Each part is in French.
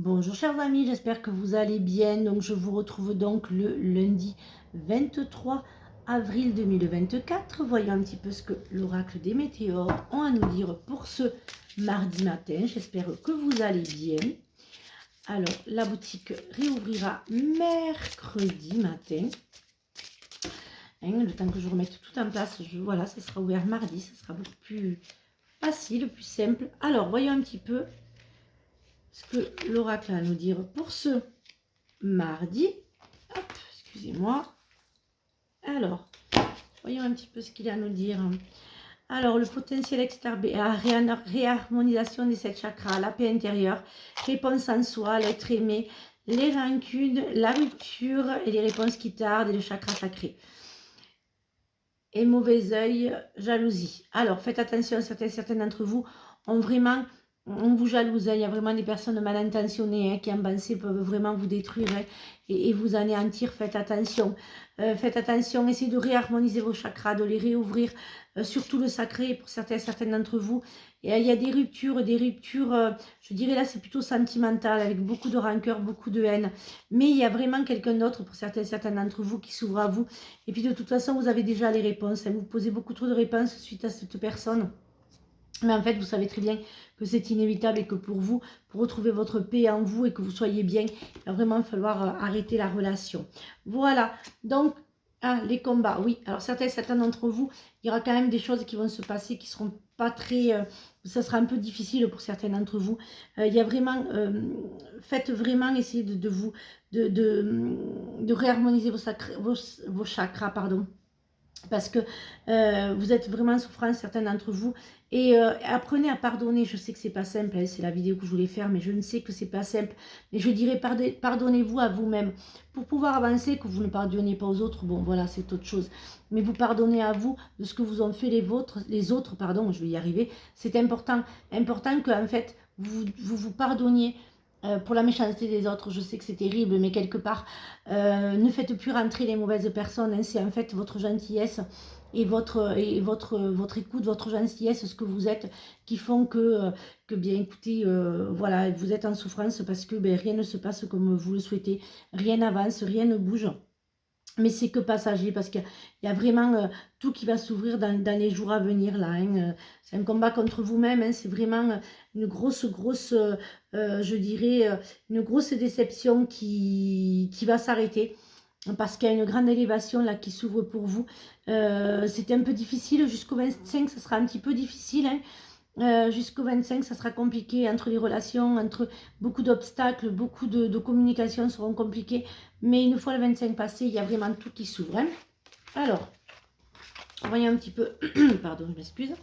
Bonjour chers amis, j'espère que vous allez bien. Donc je vous retrouve donc le lundi 23 avril 2024. Voyons un petit peu ce que l'oracle des météores ont à nous dire pour ce mardi matin. J'espère que vous allez bien. Alors la boutique réouvrira mercredi matin. Le temps que je remette tout en place, voilà, ça sera ouvert mardi, ça sera beaucoup plus facile, plus simple. Alors voyons un petit peu ce que l'oracle a à nous dire pour ce mardi. Hop, excusez-moi. Alors, voyons un petit peu ce qu'il a à nous dire. Alors, le potentiel extérieur, réharmonisation des 7 chakras, la paix intérieure, réponse en soi, l'être aimé, les rancunes, la rupture et les réponses qui tardent et le chakra sacré. Et mauvais œil, jalousie. Alors, faites attention, certains d'entre vous ont vraiment... On vous jalouse, il y a vraiment des personnes mal intentionnées qui en pensée peuvent vraiment vous détruire et vous anéantir. Faites attention, essayez de réharmoniser vos chakras, de les réouvrir, surtout le sacré pour certains d'entre vous. Et, il y a des ruptures, je dirais là c'est plutôt sentimental, avec beaucoup de rancœur, beaucoup de haine. Mais il y a vraiment quelqu'un d'autre pour certains d'entre vous qui s'ouvre à vous. Et puis de toute façon, vous avez déjà les réponses. Vous posez beaucoup trop de réponses suite à cette personne. Mais en fait, vous savez très bien que c'est inévitable et que pour vous, pour retrouver votre paix en vous et que vous soyez bien, il va vraiment falloir arrêter la relation. Voilà. Donc, les combats, oui. Alors, certains d'entre vous, il y aura quand même des choses qui vont se passer qui seront pas très... ça sera un peu difficile pour certains d'entre vous. Il y a vraiment... faites vraiment essayer de réharmoniser vos chakras, pardon. Parce que vous êtes vraiment en souffrance, certains d'entre vous. Et apprenez à pardonner. Je sais que c'est pas simple, hein, c'est la vidéo que je voulais faire, mais je ne sais que c'est pas simple. Mais je dirais pardonnez-vous à vous-même. Pour pouvoir avancer, que vous ne pardonnez pas aux autres, bon voilà, c'est autre chose. Mais vous pardonnez à vous de ce que vous ont fait les autres, pardon, je vais y arriver. C'est important que en fait, vous pardonniez. Pour la méchanceté des autres, je sais que c'est terrible, mais quelque part, ne faites plus rentrer les mauvaises personnes. Hein, c'est en fait votre gentillesse et votre écoute, votre gentillesse, ce que vous êtes, qui font que bien écoutez, voilà, vous êtes en souffrance parce que rien ne se passe comme vous le souhaitez, rien n'avance, rien ne bouge. Mais c'est que passager parce qu'il y a vraiment tout qui va s'ouvrir dans les jours à venir là. Hein. C'est un combat contre vous-même. Hein. C'est vraiment une grosse, je dirais, une grosse déception qui va s'arrêter. Parce qu'il y a une grande élévation là qui s'ouvre pour vous. C'était un peu difficile jusqu'au 25, ça sera un petit peu difficile. Hein. Jusqu'au 25, ça sera compliqué entre les relations, entre beaucoup d'obstacles, beaucoup de communications seront compliquées. Mais une fois le 25 passé, il y a vraiment tout qui s'ouvre. Hein. Alors, voyons un petit peu, pardon, je m'excuse,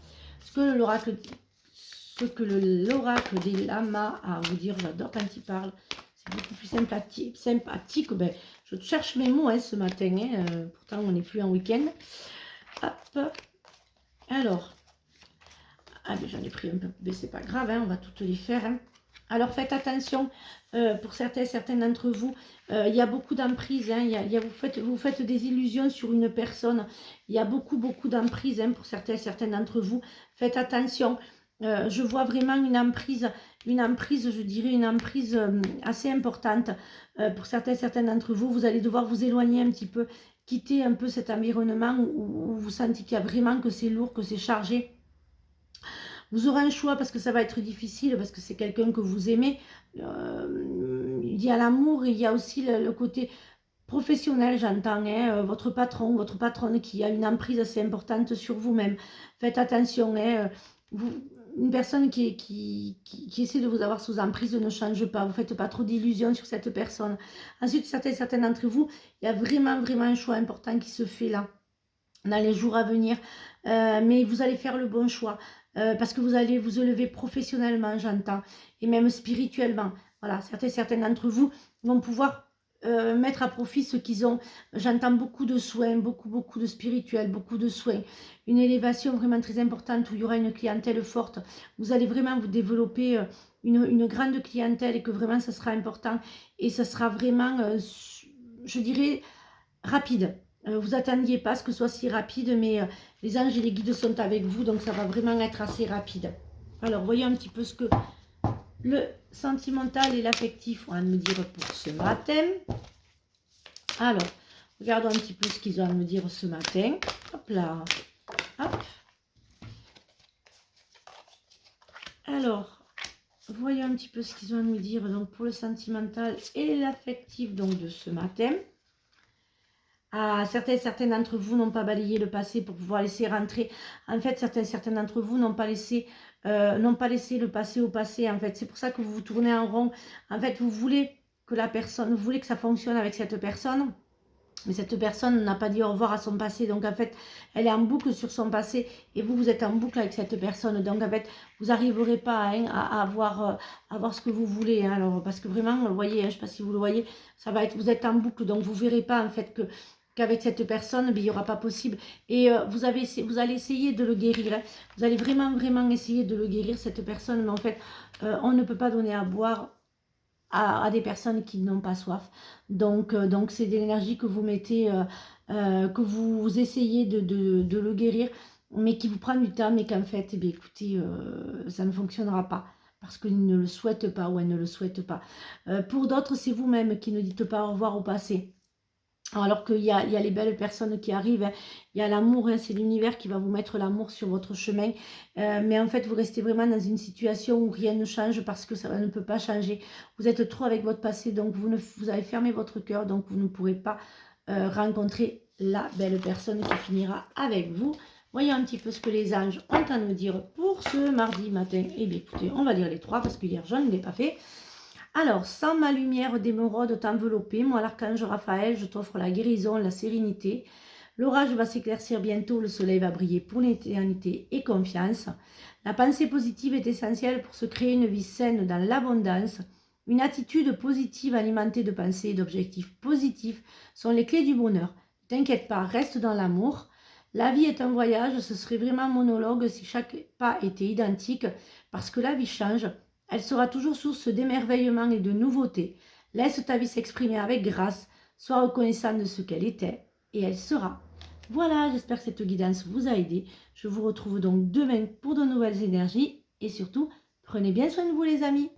ce que l'oracle des lamas a à vous dire. J'adore quand il parle. C'est beaucoup plus sympathique. Ben, je cherche mes mots hein, ce matin. Hein. Pourtant, on n'est plus en week-end. Hop. Alors. Ah, mais j'en ai pris un peu, mais c'est pas grave, hein, on va toutes les faire. Hein. Alors faites attention, pour certains d'entre vous, il y a beaucoup d'emprise, hein, vous faites des illusions sur une personne, il y a beaucoup d'emprise hein, pour certains d'entre vous. Faites attention, je vois vraiment une emprise, je dirais une emprise assez importante pour certains d'entre vous. Vous allez devoir vous éloigner un petit peu, quitter un peu cet environnement où vous sentez qu'il y a vraiment que c'est lourd, que c'est chargé. Vous aurez un choix parce que ça va être difficile, parce que c'est quelqu'un que vous aimez. Il y a l'amour, il y a aussi le côté professionnel, j'entends, hein, votre patron, votre patronne qui a une emprise assez importante sur vous-même. Faites attention, hein, une personne qui essaie de vous avoir sous emprise ne change pas. Vous ne faites pas trop d'illusions sur cette personne. Ensuite, certains d'entre vous, il y a vraiment un choix important qui se fait là, dans les jours à venir. Mais vous allez faire le bon choix. Parce que vous allez vous élever professionnellement, j'entends, et même spirituellement. Voilà, certains d'entre vous vont pouvoir mettre à profit ce qu'ils ont. J'entends beaucoup de soins, beaucoup de spirituel, beaucoup de soins. Une élévation vraiment très importante où il y aura une clientèle forte. Vous allez vraiment vous développer une grande clientèle et que vraiment ça sera important. Et ça sera vraiment, je dirais, rapide. Vous attendiez pas à ce que ce soit si rapide, mais les anges et les guides sont avec vous, donc ça va vraiment être assez rapide. Alors, voyons un petit peu ce que le sentimental et l'affectif, on va me dire pour ce matin. Alors, regardons un petit peu ce qu'ils ont à me dire ce matin. Hop là. Hop. Alors, voyons un petit peu ce qu'ils ont à nous dire donc, pour le sentimental et l'affectif donc, de ce matin. Ah, certains d'entre vous n'ont pas balayé le passé pour pouvoir laisser rentrer. En fait, certains d'entre vous n'ont pas laissé le passé au passé. En fait, c'est pour ça que vous vous tournez en rond. En fait, vous voulez que la personne, vous voulez que ça fonctionne avec cette personne. Mais cette personne n'a pas dit au revoir à son passé. Donc, en fait, elle est en boucle sur son passé. Et vous, vous êtes en boucle avec cette personne. Donc, en fait, vous n'arriverez pas hein, à avoir ce que vous voulez. Hein. Alors, parce que vraiment, vous voyez, hein, je ne sais pas si vous le voyez, ça va être, vous êtes en boucle. Donc, vous ne verrez pas, en fait, qu'avec cette personne, il n'y aura pas possible. Et vous allez essayer de le guérir. Hein. Vous allez vraiment essayer de le guérir, cette personne. Mais en fait, on ne peut pas donner à boire à des personnes qui n'ont pas soif. Donc c'est de l'énergie que vous mettez, que vous essayez de le guérir, mais qui vous prend du temps, mais qu'en fait, eh bien, écoutez, ça ne fonctionnera pas. Parce qu'ils ne le souhaitent pas ou elles ne le souhaitent pas. Pour d'autres, c'est vous-même qui ne dites pas au revoir au passé. Alors qu'il y a les belles personnes qui arrivent, hein. Il y a l'amour, hein, c'est l'univers qui va vous mettre l'amour sur votre chemin. Mais en fait, vous restez vraiment dans une situation où rien ne change parce que ça ne peut pas changer. Vous êtes trop avec votre passé, donc vous avez fermé votre cœur, donc vous ne pourrez pas rencontrer la belle personne qui finira avec vous. Voyons un petit peu ce que les anges ont à nous dire pour ce mardi matin. Eh bien, écoutez, on va lire les trois parce que hier, je ne l'ai pas fait. Alors, sans ma lumière d'émeraude t'envelopper, moi l'archange Raphaël, je t'offre la guérison, la sérénité. L'orage va s'éclaircir bientôt, le soleil va briller pour l'éternité et confiance. La pensée positive est essentielle pour se créer une vie saine dans l'abondance. Une attitude positive alimentée de pensées et d'objectifs positifs sont les clés du bonheur. Ne t'inquiète pas, reste dans l'amour. La vie est un voyage, ce serait vraiment un monologue si chaque pas était identique, parce que la vie change. Elle sera toujours source d'émerveillement et de nouveautés. Laisse ta vie s'exprimer avec grâce, sois reconnaissant de ce qu'elle était, et elle sera. Voilà, j'espère que cette guidance vous a aidé. Je vous retrouve donc demain pour de nouvelles énergies, et surtout, prenez bien soin de vous les amis.